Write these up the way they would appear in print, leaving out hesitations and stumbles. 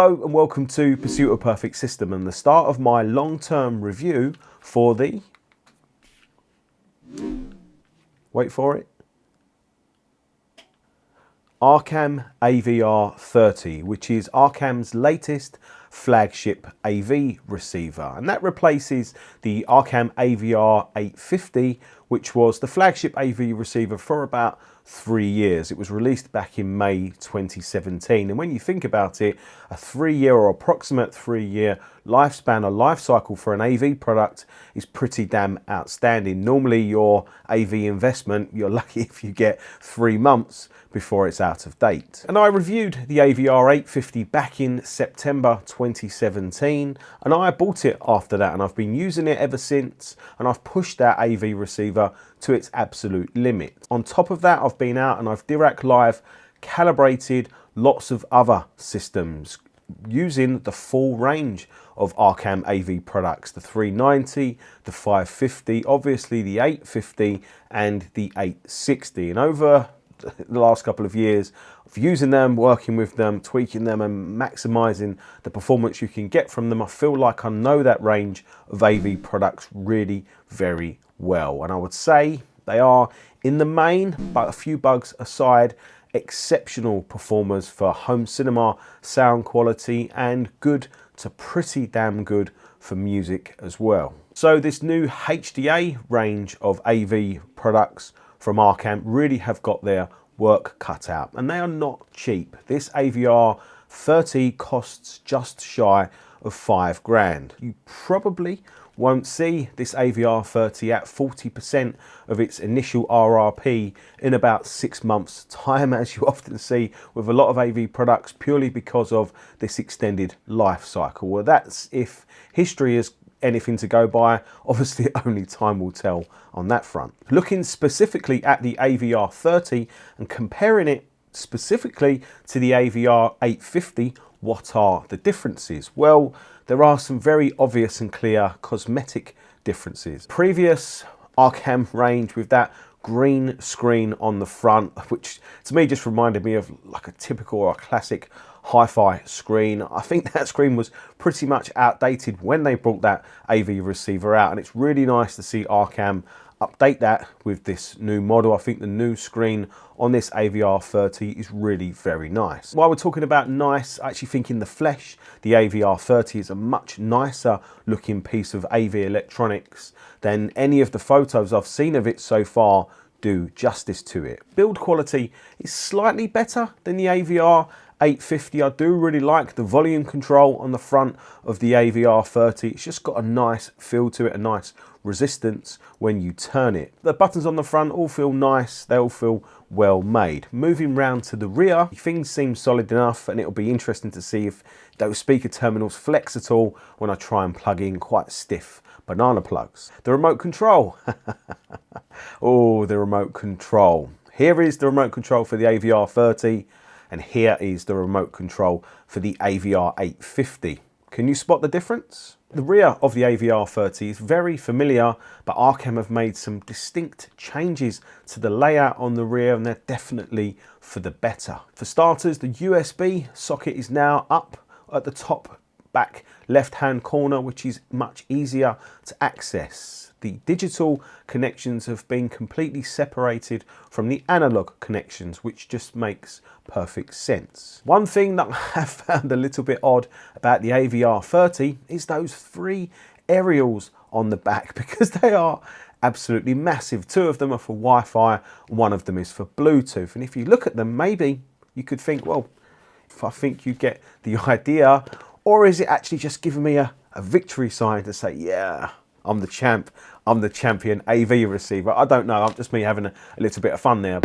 Hello and welcome to Pursuit of Perfect System and the start of my long-term review for the, wait for it, Arcam AVR30, which is Arcam's latest flagship AV receiver, and that replaces the Arcam AVR850, which was the flagship AV receiver for about 3 years. It was released back in May 2017, and when you think about it, a 3-year or approximate 3-year lifespan or life cycle for an AV product is pretty damn outstanding. Normally your AV investment, you're lucky if you get 3 months before it's out of date. And I reviewed the AVR850 back in September 2017, and I bought it after that, and I've been using it ever since, and I've pushed that AV receiver to its absolute limit. On top of that, I've been out and I've Dirac Live calibrated lots of other systems using the full range of Arcam AV products, the 390, the 550, obviously the 850 and the 860. And over the last couple of years of using them, working with them, tweaking them and maximizing the performance you can get from them, I feel like I know that range of AV products really very well. And I would say they are, in the main, but a few bugs aside, exceptional performers for home cinema sound quality and good to pretty damn good for music as well. So this new HDA range of AV products from Arcam really have got their work cut out, and they are not cheap. This AVR30 costs just shy of 5 grand. You probably won't see this AVR30 at 40% of its initial RRP in about 6 months time, as you often see with a lot of AV products, purely because of this extended life cycle. Well, that's if history is anything to go by. Obviously only time will tell on that front. Looking specifically at the AVR30 and comparing it specifically to the AVR850, what are the differences? Well, there are some very obvious and clear cosmetic differences. Previous Arcam range with that green screen on the front, which to me just reminded me of like a typical or a classic HiFi screen. I think that screen was pretty much outdated when they brought that AV receiver out, and it's really nice to see Arcam update that with this new model. I think the new screen on this AVR30 is really very nice. While we're talking about nice, I actually think in the flesh, the AVR30 is a much nicer looking piece of AV electronics than any of the photos I've seen of it so far do justice to it. Build quality is slightly better than the AVR850. I do really like the volume control on the front of the AVR30. It's just got a nice feel to it, a nice resistance when you turn it. The buttons on the front all feel nice, they all feel well made. Moving round to the rear, things seem solid enough, and it'll be interesting to see if those speaker terminals flex at all when I try and plug in quite stiff banana plugs. The remote control. Oh, the remote control. Here is the remote control for the AVR30, and here is the remote control for the AVR850. Can you spot the difference? The rear of the AVR30 is very familiar, but Arcam have made some distinct changes to the layout on the rear, and they're definitely for the better. For starters, the USB socket is now up at the top back left-hand corner, which is much easier to access. The digital connections have been completely separated from the analog connections, which just makes perfect sense. One thing that I have found a little bit odd about the AVR30 is those 3 aerials on the back, because they are absolutely massive. 2 of them are for Wi-Fi, one of them is for Bluetooth. And if you look at them, maybe you could think, well, if I think you get the idea, or is it actually just giving me a victory sign to say, yeah, I'm the champ, I'm the champion AV receiver? I don't know, I'm just me having a little bit of fun there.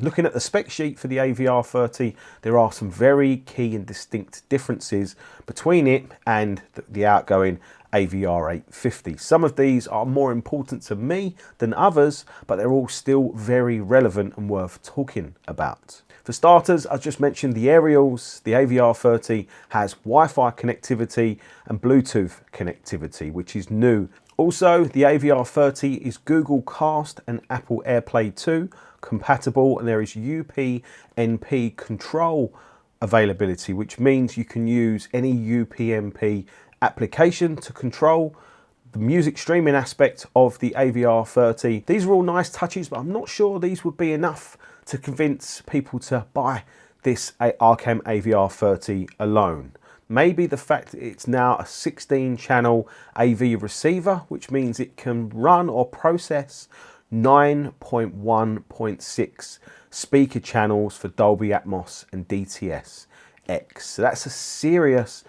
Looking at the spec sheet for the AVR30, there are some very key and distinct differences between it and the outgoing AVR850. Some of these are more important to me than others, but they're all still very relevant and worth talking about. For starters, I just mentioned the aerials. The AVR30 has Wi-Fi connectivity and Bluetooth connectivity, which is new. Also, the AVR30 is Google Cast and Apple AirPlay 2 compatible, and there is UPnP control availability, which means you can use any UPnP application to control the music streaming aspect of the AVR30. These are all nice touches, but I'm not sure these would be enough to convince people to buy this Arcam AVR30 alone. Maybe the fact that it's now a 16-channel AV receiver, which means it can run or process 9.1.6 speaker channels for Dolby Atmos and DTS-X. So that's a serious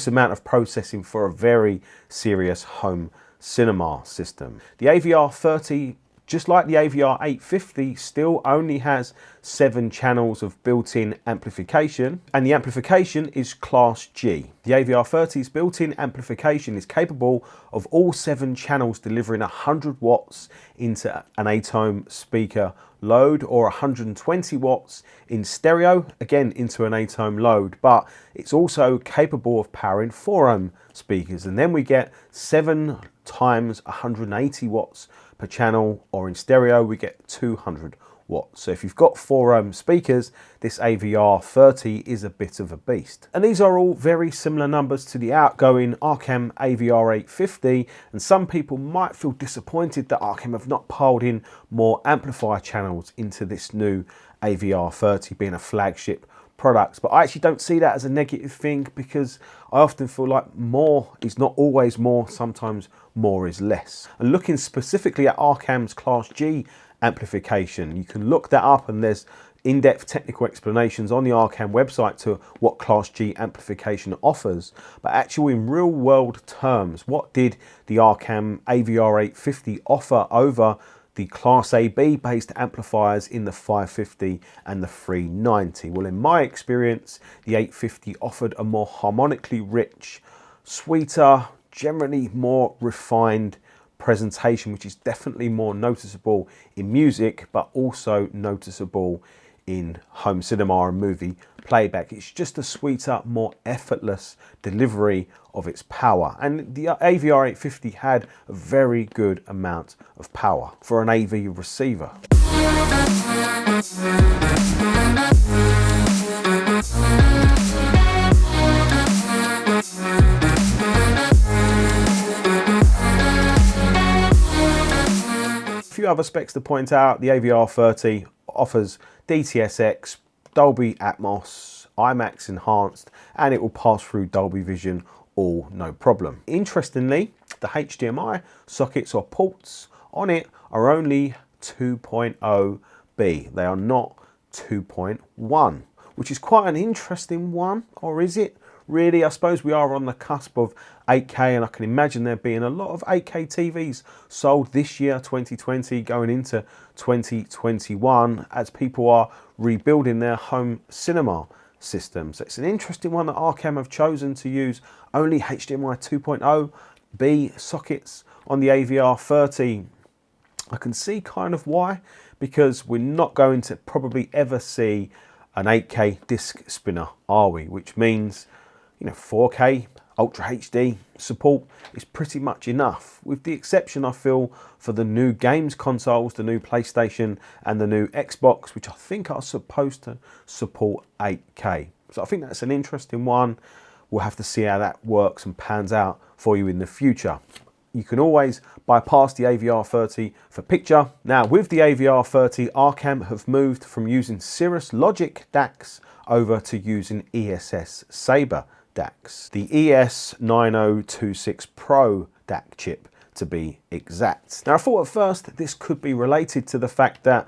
amount of processing for a very serious home cinema system. The AVR30, just like the AVR850, still only has 7 channels of built-in amplification, and the amplification is Class G. The AVR30's built-in amplification is capable of all 7 channels delivering 100 watts into an 8-ohm speaker load, or 120 watts in stereo, again into an 8-ohm load, but it's also capable of powering 4-ohm speakers, and then we get 7 times 180 watts per channel, or in stereo we get 200 watts. So if you've got 4-ohm speakers, this AVR30 is a bit of a beast. And these are all very similar numbers to the outgoing Arcam AVR850, and some people might feel disappointed that Arcam have not piled in more amplifier channels into this new AVR30, being a flagship product. But I actually don't see that as a negative thing, because I often feel like more is not always more, sometimes more is less. And looking specifically at Arcam's Class G amplification, you can look that up, and there's in-depth technical explanations on the Arcam website to what Class G amplification offers. But actually, in real world terms, what did the Arcam AVR850 offer over the Class AB based amplifiers in the 550 and the 390? Well, in my experience, the 850 offered a more harmonically rich, sweeter, generally more refined presentation, which is definitely more noticeable in music, but also noticeable in home cinema and movie playback. It's just a sweeter, more effortless delivery of its power. And the AVR850 had a very good amount of power for an AV receiver. A few other specs to point out: the AVR30 offers DTS-X, Dolby Atmos, IMAX enhanced, and it will pass through Dolby Vision all no problem. Interestingly, the HDMI sockets or ports on it are only 2.0B. They are not 2.1, which is quite an interesting one. Or is it really? I suppose we are on the cusp of 8K, and I can imagine there being a lot of 8K TVs sold this year, 2020, going into 2021, as people are rebuilding their home cinema systems. It's an interesting one that Arcam have chosen to use only HDMI 2.0B sockets on the AVR30. I can see kind of why, because we're not going to probably ever see an 8K disc spinner, are we? Which means, you know, 4K Ultra HD support is pretty much enough, with the exception, I feel, for the new games consoles, the new PlayStation and the new Xbox, which I think are supposed to support 8K. So I think that's an interesting one. We'll have to see how that works and pans out for you in the future. You can always bypass the AVR30 for picture. Now, with the AVR30, Arcam have moved from using Cirrus Logic DACs over to using ESS Sabre DACs. The ES9026 Pro DAC chip, to be exact. Now, I thought at first this could be related to the fact that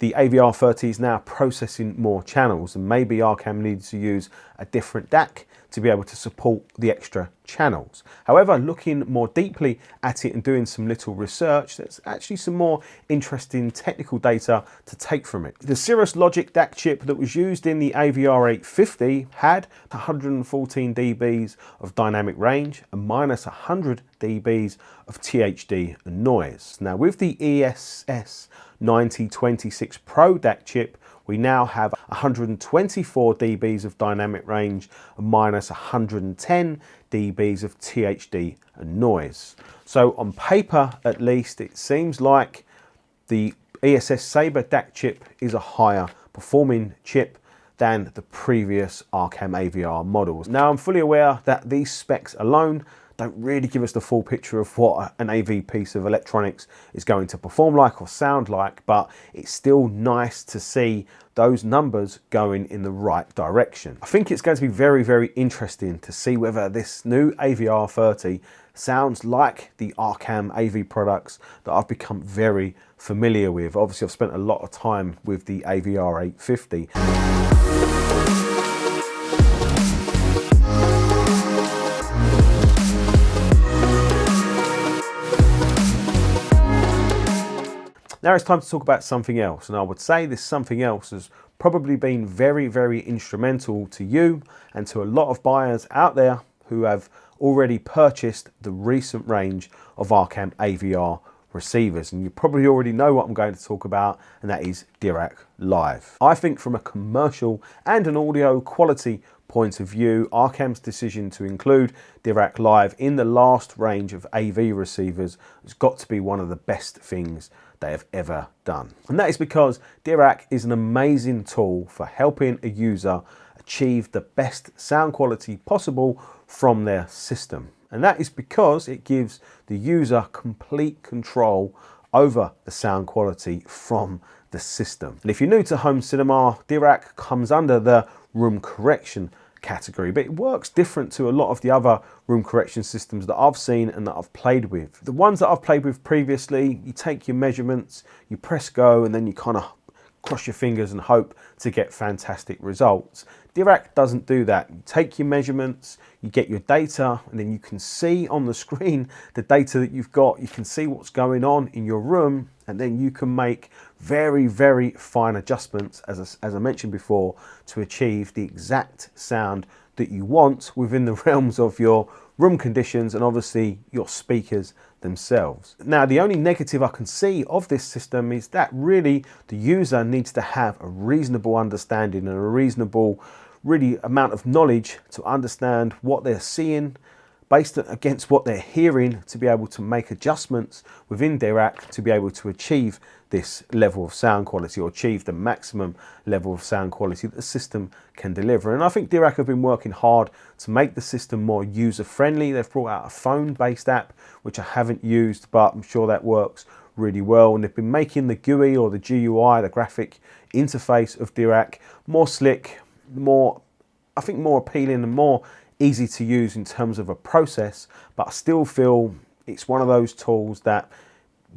the AVR30 is now processing more channels, and maybe Arcam needs to use a different DAC to be able to support the extra channels. However, looking more deeply at it and doing some little research, there's actually some more interesting technical data to take from it. The Cirrus Logic DAC chip that was used in the AVR850 had 114 dBs of dynamic range and minus 100 dBs of THD and noise. Now with the ESS9026 Pro DAC chip, we now have 124 dBs of dynamic range and minus 110 dBs of THD and noise. So on paper, at least, it seems like the ESS Sabre DAC chip is a higher performing chip than the previous Arcam AVR models. Now I'm fully aware that these specs alone don't really give us the full picture of what an AV piece of electronics is going to perform like or sound like, but it's still nice to see those numbers going in the right direction. I think it's going to be very, very interesting to see whether this new AVR30 sounds like the Arcam AV products that I've become very familiar with. Obviously, I've spent a lot of time with the AVR850. Now it's time to talk about something else, and I would say this something else has probably been very, very instrumental to you and to a lot of buyers out there who have already purchased the recent range of Arcam AVR receivers. And you probably already know what I'm going to talk about, and that is Dirac Live. I think from a commercial and an audio quality point of view, Arcam's decision to include Dirac Live in the last range of AV receivers has got to be one of the best things they have ever done. And that is because Dirac is an amazing tool for helping a user achieve the best sound quality possible from their system. And that is because it gives the user complete control over the sound quality from the system. And if you're new to home cinema, Dirac comes under the room correction category, but it works different to a lot of the other room correction systems that I've seen and that I've played with. The ones that I've played with previously, you take your measurements, you press go, and then you kind of cross your fingers and hope to get fantastic results. Dirac doesn't do that. You take your measurements, you get your data, and then you can see on the screen the data that you've got. You can see what's going on in your room, and then you can make very, very fine adjustments, as I mentioned before, to achieve the exact sound that you want within the realms of your room conditions and obviously your speakers themselves. Now, the only negative I can see of this system is that really the user needs to have a reasonable understanding and a reasonable amount of knowledge to understand what they're seeing based against what they're hearing, to be able to make adjustments within Dirac to be able to achieve this level of sound quality, or achieve the maximum level of sound quality that the system can deliver. And I think Dirac have been working hard to make the system more user-friendly. They've brought out a phone-based app, which I haven't used, but I'm sure that works really well. And they've been making the GUI, or the GUI, the graphic interface of Dirac, more slick, I think more appealing and more easy to use in terms of a process, but I still feel it's one of those tools that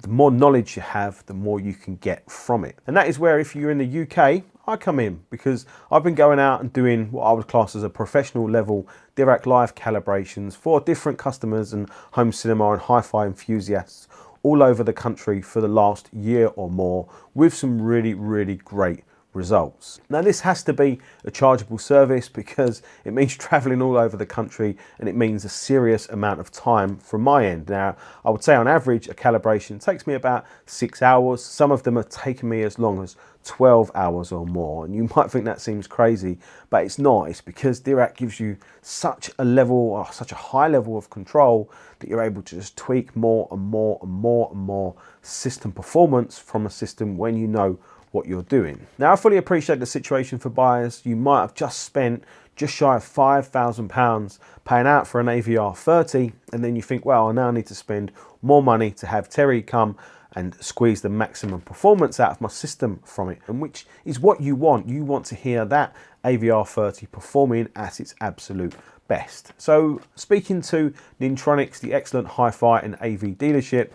the more knowledge you have, the more you can get from it. And that is where, if you're in the UK, I come in, because I've been going out and doing what I would class as a professional level Dirac Live calibrations for different customers and home cinema and hi-fi enthusiasts all over the country for the last year or more, with some really, really great results. Now, this has to be a chargeable service because it means traveling all over the country, and it means a serious amount of time from my end. Now, I would say on average a calibration takes me about 6 hours. Some of them are taking me as long as 12 hours or more, and you might think that seems crazy, but it's not. It's because Dirac gives you such a high level of control that you're able to just tweak more and more and more and more system performance from a system when you know what you're doing. Now, I fully appreciate the situation for buyers. You might have just spent just shy of £5,000 paying out for an AVR30, and then you think, well, I now need to spend more money to have Terry come and squeeze the maximum performance out of my system from it, and which is what you want. You want to hear that AVR30 performing at its absolute best. So, speaking to Nintronics, the excellent hi-fi and AV dealership,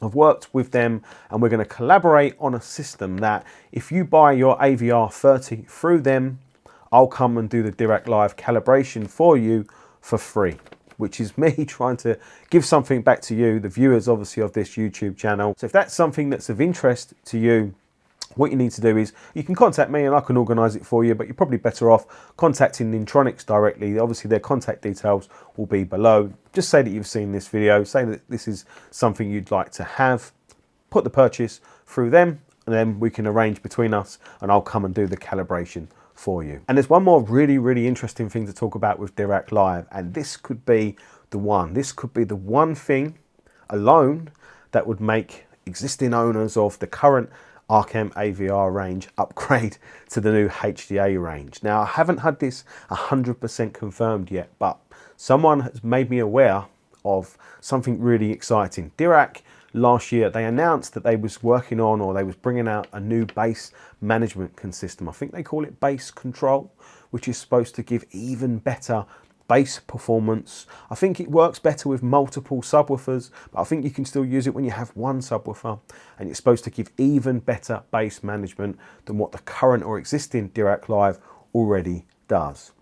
I've worked with them and we're going to collaborate on a system that if you buy your AVR30 through them, I'll come and do the Dirac Live Calibration for you for free, which is me trying to give something back to you, the viewers obviously of this YouTube channel. So if that's something that's of interest to you, what you need to do is you can contact me and I can organise it for you, but you're probably better off contacting Nintronics directly. Obviously their contact details will be below. Just say that you've seen this video, say that this is something you'd like to have, put the purchase through them, and then we can arrange between us and I'll come and do the calibration for you. And there's one more really interesting thing to talk about with Dirac Live, and this could be the one. This could be the one thing alone that would make existing owners of the current Arcam AVR range upgrade to the new HDA range. Now, I haven't had this 100% confirmed yet, but someone has made me aware of something really exciting. Dirac last year, they announced that they was working on, or they was bringing out a new bass management system. I think they call it bass control, which is supposed to give even better bass performance. I think it works better with multiple subwoofers, but I think you can still use it when you have one subwoofer, and it's supposed to give even better bass management than what the current or existing Dirac Live already does.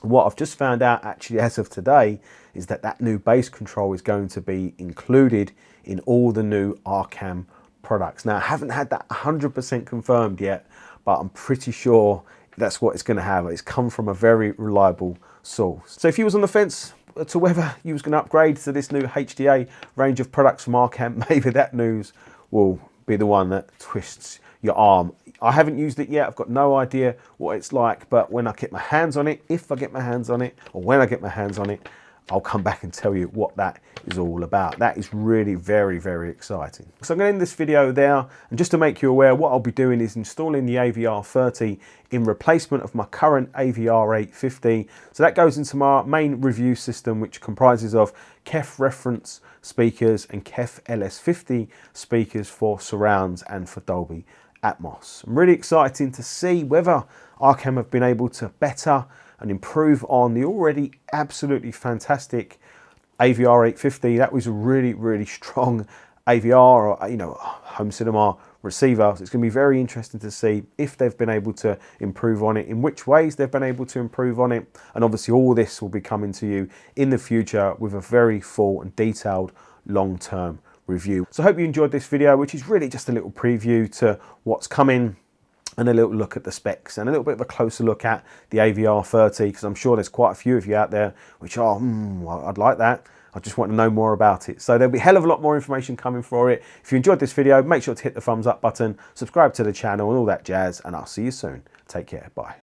What I've just found out actually as of today is that that new bass control is going to be included in all the new Arcam products. Now, I haven't had that 100% confirmed yet, but I'm pretty sure that's what it's going to have. It's come from a very reliable source. So if you was on the fence to whether you was going to upgrade to this new HDA range of products from Arcam, maybe that news will be the one that twists your arm. I haven't used it yet. I've got no idea what it's like, but when I get my hands on it, if I get my hands on it, or when I get my hands on it, I'll come back and tell you what that is all about. That is really very exciting. So I'm going to end this video there, and just to make you aware, what I'll be doing is installing the AVR30 in replacement of my current AVR850. So that goes into my main review system, which comprises of KEF reference speakers and KEF LS50 speakers for surrounds and for Dolby Atmos. I'm really excited to see whether Arcam have been able to better and improve on the already absolutely fantastic AVR850. That was a really strong AVR, or home cinema receiver. So it's going to be very interesting to see if they've been able to improve on it, in which ways they've been able to improve on it, and obviously all this will be coming to you in the future with a very full and detailed long-term review. So I hope you enjoyed this video, which is really just a little preview to what's coming, and a little look at the specs, and a little bit of a closer look at the AVR30, because I'm sure there's quite a few of you out there which are, I'd like that. I just want to know more about it. So there'll be a hell of a lot more information coming for it. If you enjoyed this video, make sure to hit the thumbs up button, subscribe to the channel and all that jazz, and I'll see you soon. Take care. Bye.